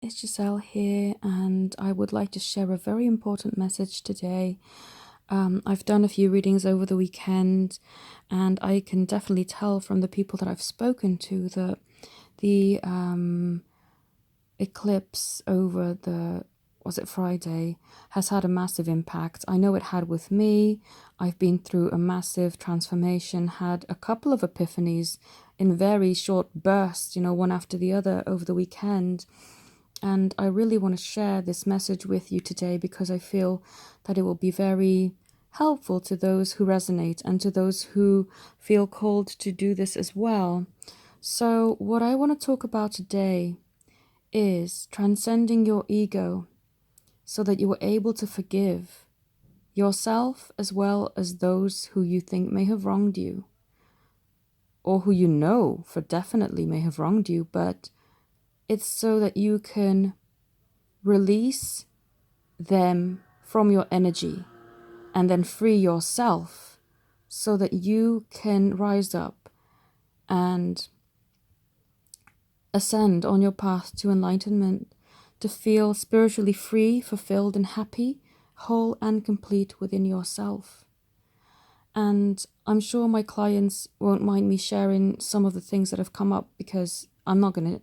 It's Giselle here, and I would like to share a very important message today. I've done a few readings over the weekend, and I can definitely tell from the people that I've spoken to that the eclipse over was it Friday, has had a massive impact. I know it had with me. I've been through a massive transformation, had a couple of epiphanies in very short bursts, one after the other over the weekend. And I really want to share this message with you today because I feel that it will be very helpful to those who resonate and to those who feel called to do this as well. So, what I want to talk about today is transcending your ego so that you are able to forgive yourself as well as those who you think may have wronged you, or who you know for definitely may have wronged you, but it's so that you can release them from your energy and then free yourself so that you can rise up and ascend on your path to enlightenment, to feel spiritually free, fulfilled, and happy, whole and complete within yourself. And I'm sure my clients won't mind me sharing some of the things that have come up because I'm not going to,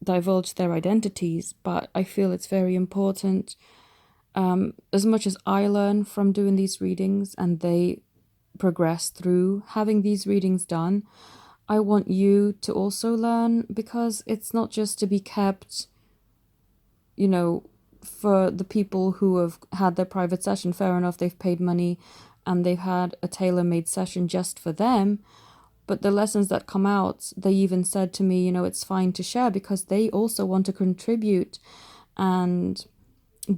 divulge their identities, but I feel it's very important. As much as I learn from doing these readings and they progress through having these readings done, I want you to also learn, because it's not just to be kept, for the people who have had their private session. Fair enough, they've paid money and they've had a tailor-made session just for them. But the lessons that come out, they even said to me, it's fine to share because they also want to contribute and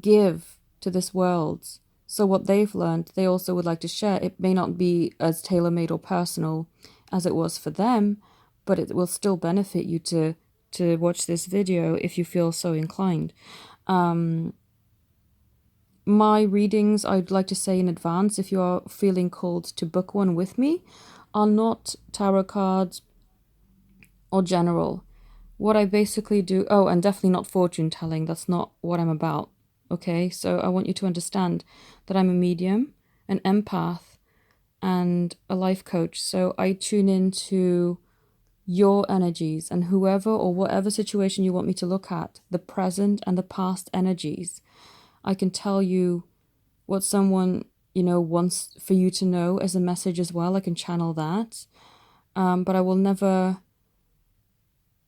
give to this world. So what they've learned, they also would like to share. It may not be as tailor-made or personal as it was for them, but it will still benefit you to watch this video if you feel so inclined. My readings, I'd like to say in advance, if you are feeling called to book one with me, are not tarot cards or general. What I basically do, and definitely not fortune telling, that's not what I'm about, okay? So I want you to understand that I'm a medium, an empath, and a life coach. So I tune into your energies and whoever or whatever situation you want me to look at, the present and the past energies. I can tell you what someone wants for you to know as a message as well. I can channel that. But I will never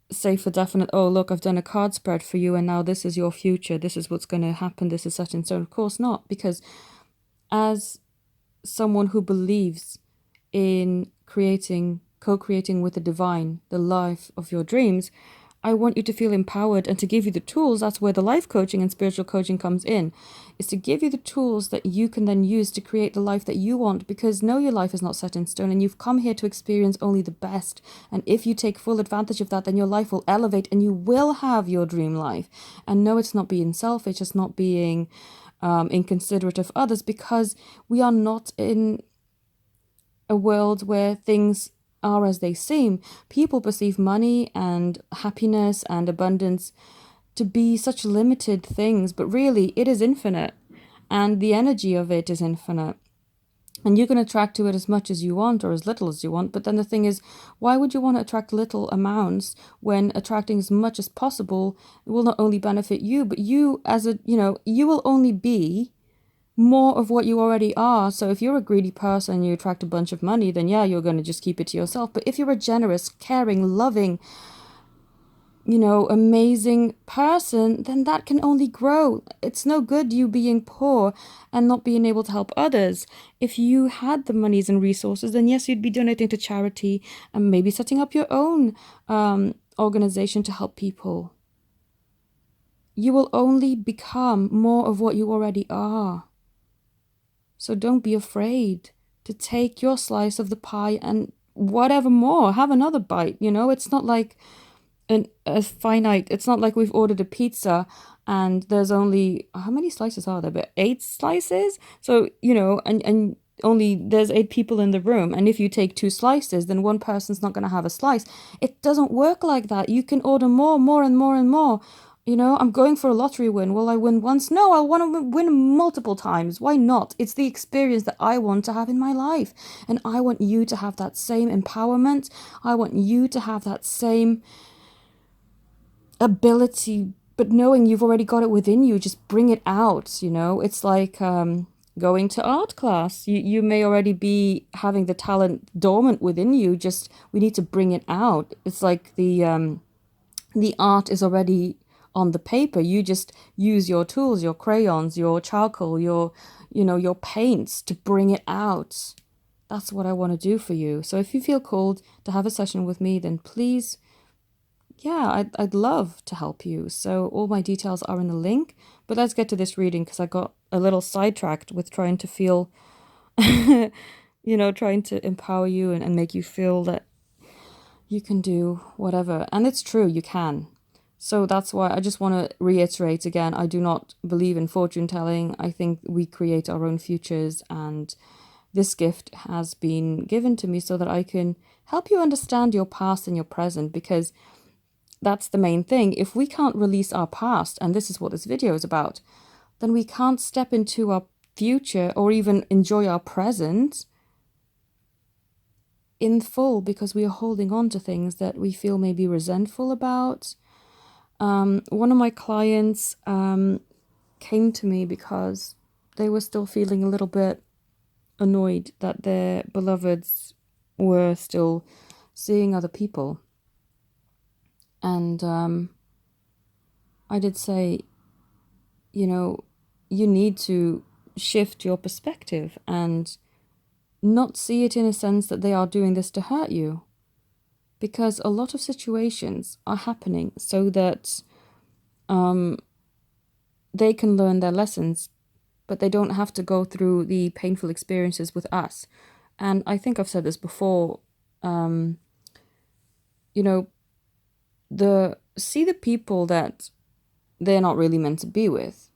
say for definite, oh, look, I've done a card spread for you and now this is your future. This is what's going to happen. This is such and so. Of course not, because as someone who believes in co-creating with the divine, the life of your dreams, I want you to feel empowered and to give you the tools. That's where the life coaching and spiritual coaching comes in, is to give you the tools that you can then use to create the life that you want, because no, your life is not set in stone and you've come here to experience only the best. And if you take full advantage of that, then your life will elevate and you will have your dream life. And no, it's not being selfish, it's not being inconsiderate of others, because we are not in a world where things are as they seem. People perceive money and happiness and abundance to be such limited things, but really it is infinite, and the energy of it is infinite. And you can attract to it as much as you want or as little as you want. But then the thing is, why would you want to attract little amounts when attracting as much as possible will not only benefit you, but you as you will only be more of what you already are. So if you're a greedy person and you attract a bunch of money, then yeah, you're going to just keep it to yourself. But if you're a generous, caring, loving, amazing person, then that can only grow. It's no good you being poor and not being able to help others. If you had the monies and resources, then yes, you'd be donating to charity and maybe setting up your own organization to help people. You will only become more of what you already are. So don't be afraid to take your slice of the pie and whatever more, have another bite. It's not like a finite, it's not like we've ordered a pizza and there's only, how many slices are there? But 8 slices? So, and only there's 8 people in the room. And if you take 2 slices, then one person's not going to have a slice. It doesn't work like that. You can order more and more and more. I'm going for a lottery win. Will I win once? No, I want to win multiple times. Why not? It's the experience that I want to have in my life. And I want you to have that same empowerment. I want you to have that same ability, but knowing you've already got it within you, just bring it out. It's like going to art class. You may already be having the talent dormant within you, just we need to bring it out. It's like the art is already on the paper. You just use your tools, your crayons, your charcoal, your paints to bring it out. That's what I want to do for you. So if you feel called to have a session with me, then please, yeah, I'd love to help you. So all my details are in the link. But let's get to this reading because I got a little sidetracked with trying to feel, trying to empower you and make you feel that you can do whatever. And it's true, you can. So that's why I just want to reiterate again, I do not believe in fortune telling. I think we create our own futures, and this gift has been given to me so that I can help you understand your past and your present, because that's the main thing. If we can't release our past, and this is what this video is about, then we can't step into our future or even enjoy our present in full, because we are holding on to things that we feel maybe resentful about. One of my clients came to me because they were still feeling a little bit annoyed that their beloveds were still seeing other people. And I did say, you need to shift your perspective and not see it in a sense that they are doing this to hurt you. Because a lot of situations are happening so that they can learn their lessons, but they don't have to go through the painful experiences with us. And I think I've said this before, see the people that they're not really meant to be with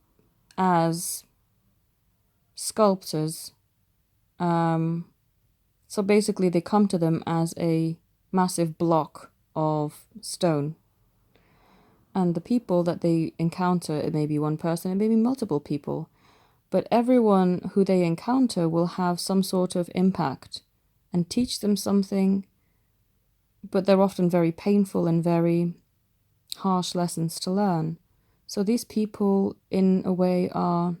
as sculptors. So basically they come to them as a massive block of stone. And the people that they encounter, it may be one person, it may be multiple people, but everyone who they encounter will have some sort of impact and teach them something, but they're often very painful and very harsh lessons to learn. So these people, in a way, are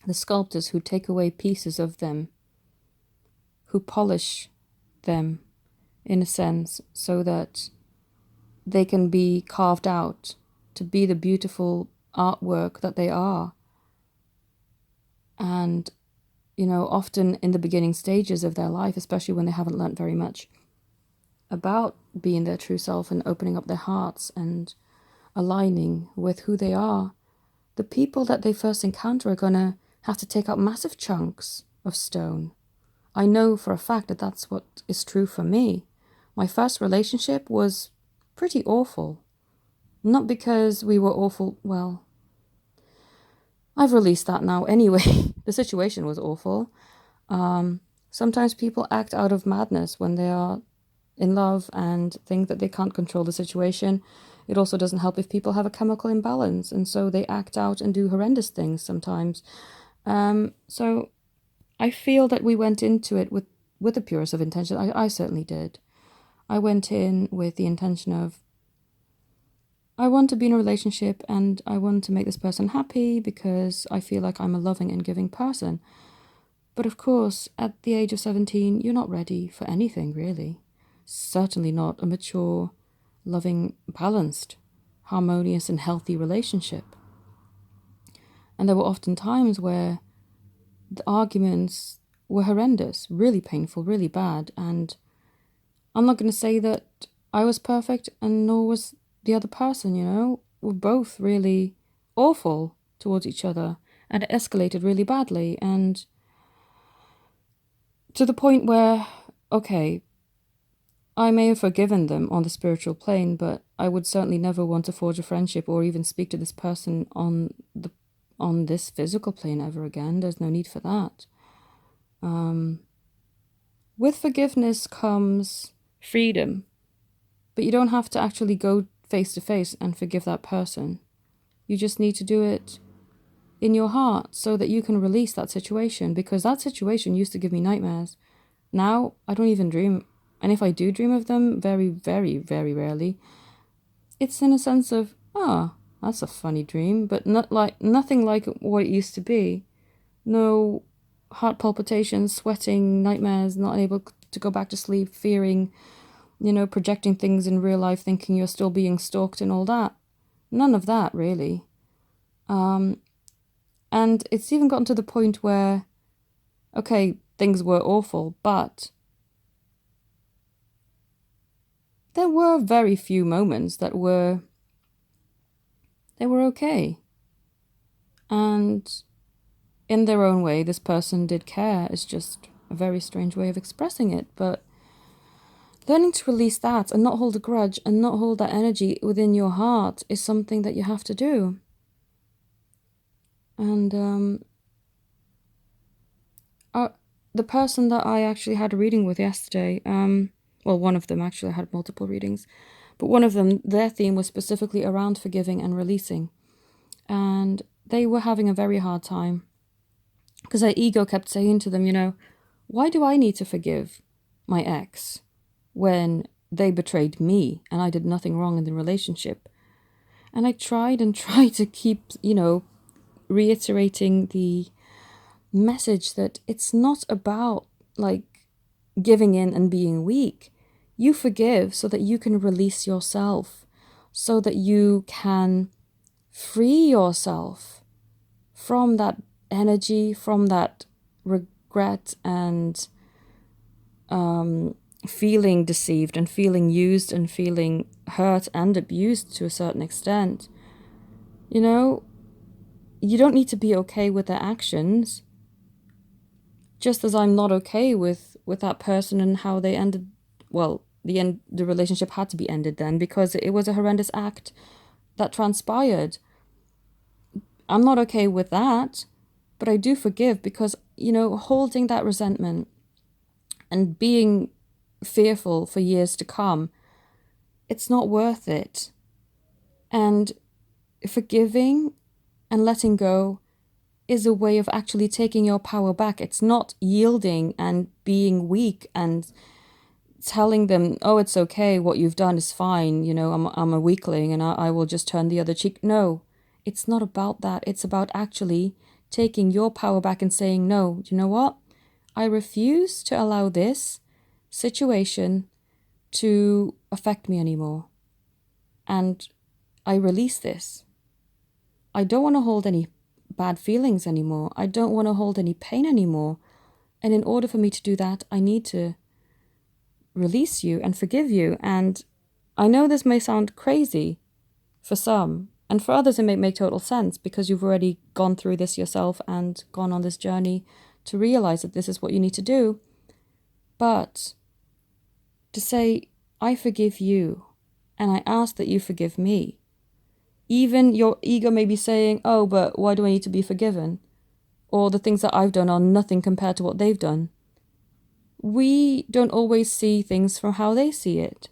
the sculptors who take away pieces of them, who polish them, in a sense, so that they can be carved out to be the beautiful artwork that they are. And, often in the beginning stages of their life, especially when they haven't learnt very much about being their true self and opening up their hearts and aligning with who they are, the people that they first encounter are going to have to take out massive chunks of stone. I know for a fact that that's what is true for me. My first relationship was pretty awful. Not because we were awful, well, I've released that now anyway. The situation was awful. Sometimes people act out of madness when they are in love and think that they can't control the situation. It also doesn't help if people have a chemical imbalance, and so they act out and do horrendous things sometimes. So I feel that we went into it with the purest of intention. I certainly did. I went in with the intention of, I want to be in a relationship and I want to make this person happy because I feel like I'm a loving and giving person. But of course, at the age of 17, you're not ready for anything, really. Certainly not a mature, loving, balanced, harmonious and healthy relationship. And there were often times where the arguments were horrendous, really painful, really bad. And I'm not going to say that I was perfect and nor was the other person, We're both really awful towards each other, and it escalated really badly. And to the point where, okay, I may have forgiven them on the spiritual plane, but I would certainly never want to forge a friendship or even speak to this person on this physical plane ever again. There's no need for that. With forgiveness comes freedom, but you don't have to actually go face to face and forgive that person. You just need to do it in your heart so that you can release that situation, because that situation used to give me nightmares. Now I don't even dream. And if I do dream of them, very, very, very rarely, it's in a sense of, that's a funny dream, but nothing like what it used to be. No heart palpitations, sweating, nightmares, not able to go back to sleep, fearing, projecting things in real life, thinking you're still being stalked and all that. None of that, really. And it's even gotten to the point where, okay, things were awful, but there were very few moments that were okay. And in their own way, this person did care. It's just a very strange way of expressing it. But learning to release that and not hold a grudge and not hold that energy within your heart is something that you have to do. And the person that I actually had a reading with yesterday, well, one of them actually, I had multiple readings, but one of them, their theme was specifically around forgiving and releasing. And they were having a very hard time because their ego kept saying to them, why do I need to forgive my ex when they betrayed me and I did nothing wrong in the relationship? And I tried to keep, reiterating the message that it's not about like giving in and being weak. You forgive so that you can release yourself, so that you can free yourself from that energy, from that regret and feeling deceived and feeling used and feeling hurt and abused to a certain extent. You don't need to be okay with their actions, just as I'm not okay with that person and how they ended. Well, the relationship had to be ended then because it was a horrendous act that transpired. I'm not okay with that, but I do forgive because, holding that resentment and being fearful for years to come, it's not worth it. And forgiving and letting go is a way of actually taking your power back. It's not yielding and being weak and telling them, oh, it's okay, what you've done is fine, I'm a weakling and I will just turn the other cheek. No, it's not about that. It's about actually taking your power back and saying, no, you know what? I refuse to allow this situation to affect me anymore. And I release this. I don't want to hold any bad feelings anymore. I don't want to hold any pain anymore. And in order for me to do that, I need to release you and forgive you. And I know this may sound crazy for some, and for others it may make total sense because you've already gone through this yourself and gone on this journey to realize that this is what you need to do. But to say, I forgive you and I ask that you forgive me. Even your ego may be saying, oh, but why do I need to be forgiven? Or the things that I've done are nothing compared to what they've done. We don't always see things from how they see it.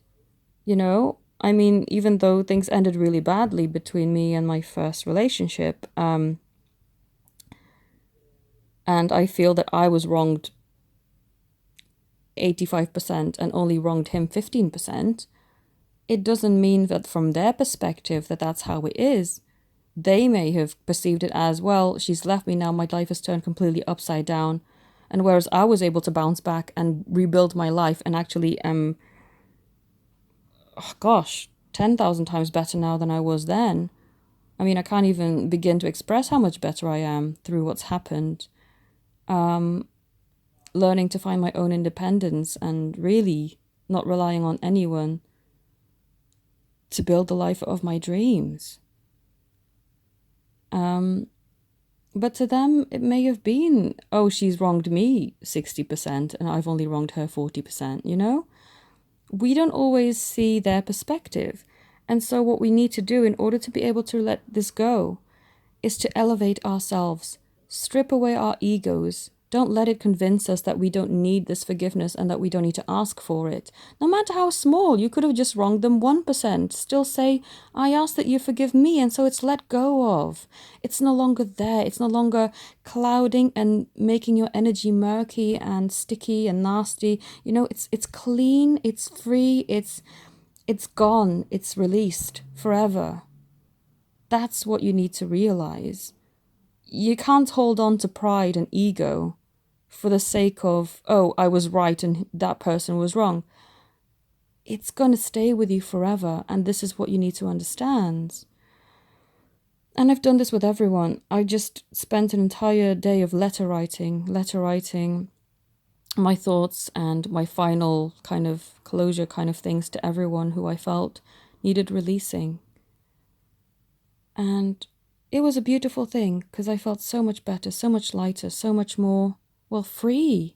I mean, even though things ended really badly between me and my first relationship, and I feel that I was wronged 85% and only wronged him 15%, it doesn't mean that from their perspective that that's how it is. They may have perceived it as, well, she's left me now, my life has turned completely upside down. And whereas I was able to bounce back and rebuild my life and actually am, 10,000 times better now than I was then. I mean, I can't even begin to express how much better I am through what's happened. Learning to find my own independence and really not relying on anyone to build the life of my dreams. But to them, it may have been, oh, she's wronged me 60% and I've only wronged her 40%, We don't always see their perspective. And so what we need to do in order to be able to let this go is to elevate ourselves, strip away our egos, Don't let it convince us that we don't need this forgiveness and that we don't need to ask for it. No matter how small, you could have just wronged them 1%. Still say, I ask that you forgive me, and so it's let go of. It's no longer there. It's no longer clouding and making your energy murky and sticky and nasty. It's clean, it's free, it's gone, it's released forever. That's what you need to realize. You can't hold on to pride and ego for the sake of, oh, I was right and that person was wrong. It's going to stay with you forever, and this is what you need to understand. And I've done this with everyone. I just spent an entire day of letter writing my thoughts and my final kind of closure kind of things to everyone who I felt needed releasing. And it was a beautiful thing because I felt so much better, so much lighter, so much more, well, free.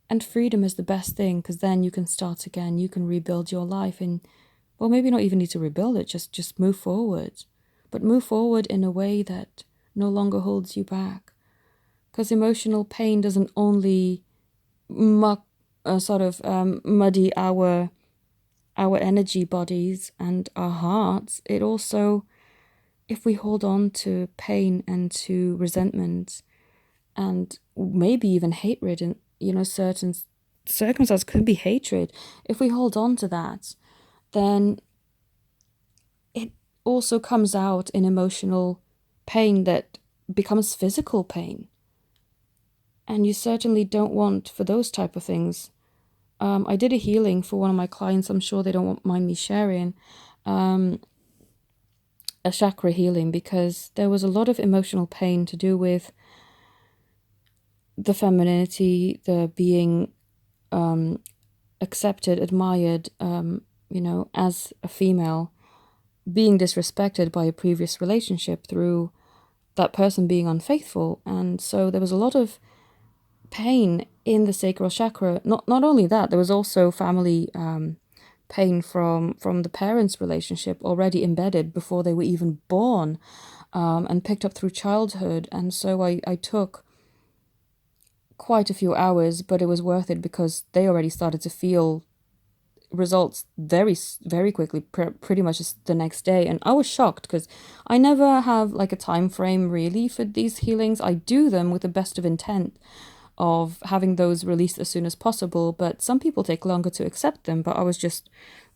And freedom is the best thing because then you can start again. You can rebuild your life and, well, maybe not even need to rebuild it, just move forward. But move forward in a way that no longer holds you back. Because emotional pain doesn't only muddy our energy bodies and our hearts. It also, if we hold on to pain and to resentment and maybe even hatred, and certain circumstances could be hatred, if we hold on to that, then it also comes out in emotional pain that becomes physical pain. And you certainly don't want for those type of things. I did a healing for one of my clients. I'm sure they don't mind me sharing. A chakra healing, because there was a lot of emotional pain to do with the femininity, the being accepted, admired, as a female, being disrespected by a previous relationship through that person being unfaithful. And so there was a lot of pain in the sacral chakra. Not only that, there was also family pain from the parents' relationship already embedded before they were even born, and picked up through childhood. And so I took quite a few hours, but it was worth it because they already started to feel results very, very quickly, pretty much just the next day. And I was shocked because I never have like a time frame really for these healings. I do them with the best of intent of having those released as soon as possible, but some people take longer to accept them. But I was just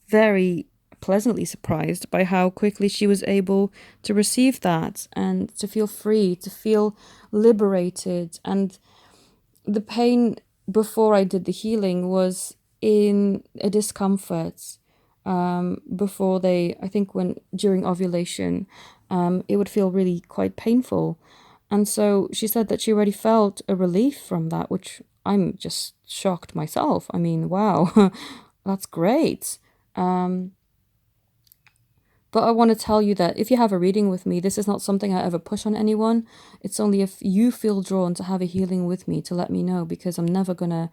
very pleasantly surprised by how quickly she was able to receive that and to feel free, to feel liberated. And the pain before I did the healing was in a discomfort. Before I think during ovulation, it would feel really quite painful. And so she said that she already felt a relief from that, which I'm just shocked myself. I mean, wow, that's great. But I want to tell you that if you have a reading with me, this is not something I ever push on anyone. It's only if you feel drawn to have a healing with me to let me know, because I'm never going to,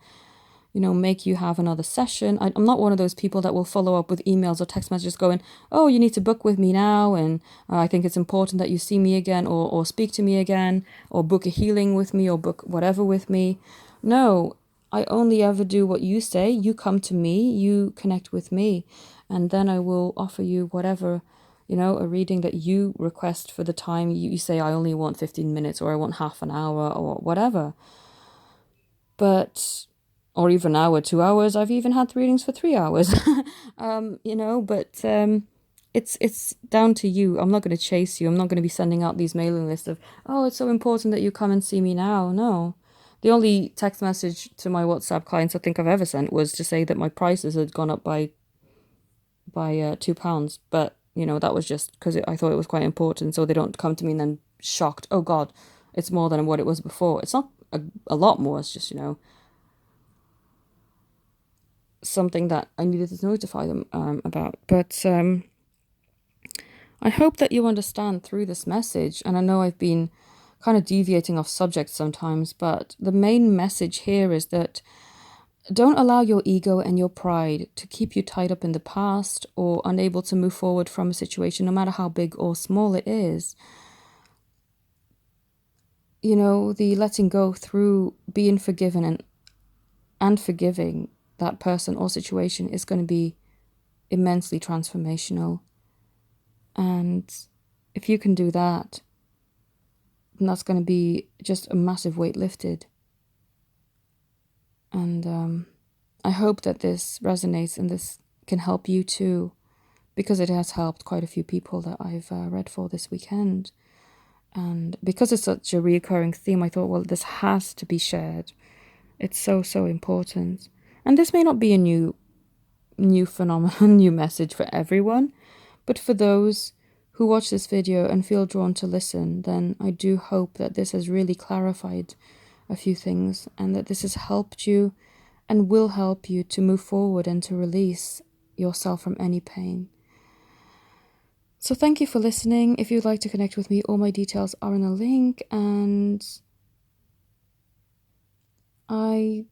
make you have another session. I'm not one of those people that will follow up with emails or text messages going, oh, you need to book with me now, and I think it's important that you see me again or speak to me again or book a healing with me or book whatever with me. No, I only ever do what you say. You come to me, you connect with me, and then I will offer you whatever, a reading that you request for the time. You say, I only want 15 minutes or I want half an hour or whatever. But, or even an hour, 2 hours. I've even had readings for 3 hours, but it's down to you. I'm not going to chase you. I'm not going to be sending out these mailing lists of, oh, it's so important that you come and see me now. No. The only text message to my WhatsApp clients I think I've ever sent was to say that my prices had gone up by £2. But, that was just because I thought it was quite important, so they don't come to me and then shocked, oh God, it's more than what it was before. It's not a lot more. It's just, something that I needed to notify them about. But I hope that you understand through this message, and I know I've been kind of deviating off subject sometimes, but the main message here is that don't allow your ego and your pride to keep you tied up in the past or unable to move forward from a situation, no matter how big or small it is. the letting go through being forgiven and forgiving that person or situation is going to be immensely transformational. And if you can do that, then that's going to be just a massive weight lifted. And I hope that this resonates and this can help you too, because it has helped quite a few people that I've read for this weekend. And because it's such a recurring theme, I thought, well, this has to be shared. It's so, so important. And this may not be a new phenomenon, new message for everyone, but for those who watch this video and feel drawn to listen, then I do hope that this has really clarified a few things and that this has helped you and will help you to move forward and to release yourself from any pain. So thank you for listening. If you'd like to connect with me, all my details are in a link, and I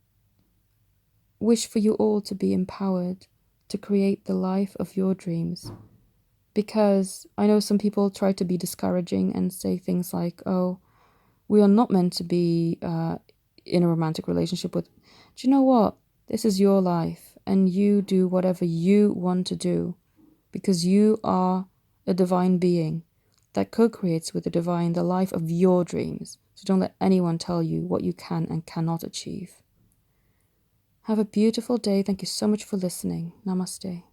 wish for you all to be empowered to create the life of your dreams. Because I know some people try to be discouraging and say things like, oh, we are not meant to be in a romantic relationship with... Do you know what? This is your life, and you do whatever you want to do, because you are a divine being that co-creates with the divine the life of your dreams. So don't let anyone tell you what you can and cannot achieve. Have a beautiful day. Thank you so much for listening. Namaste.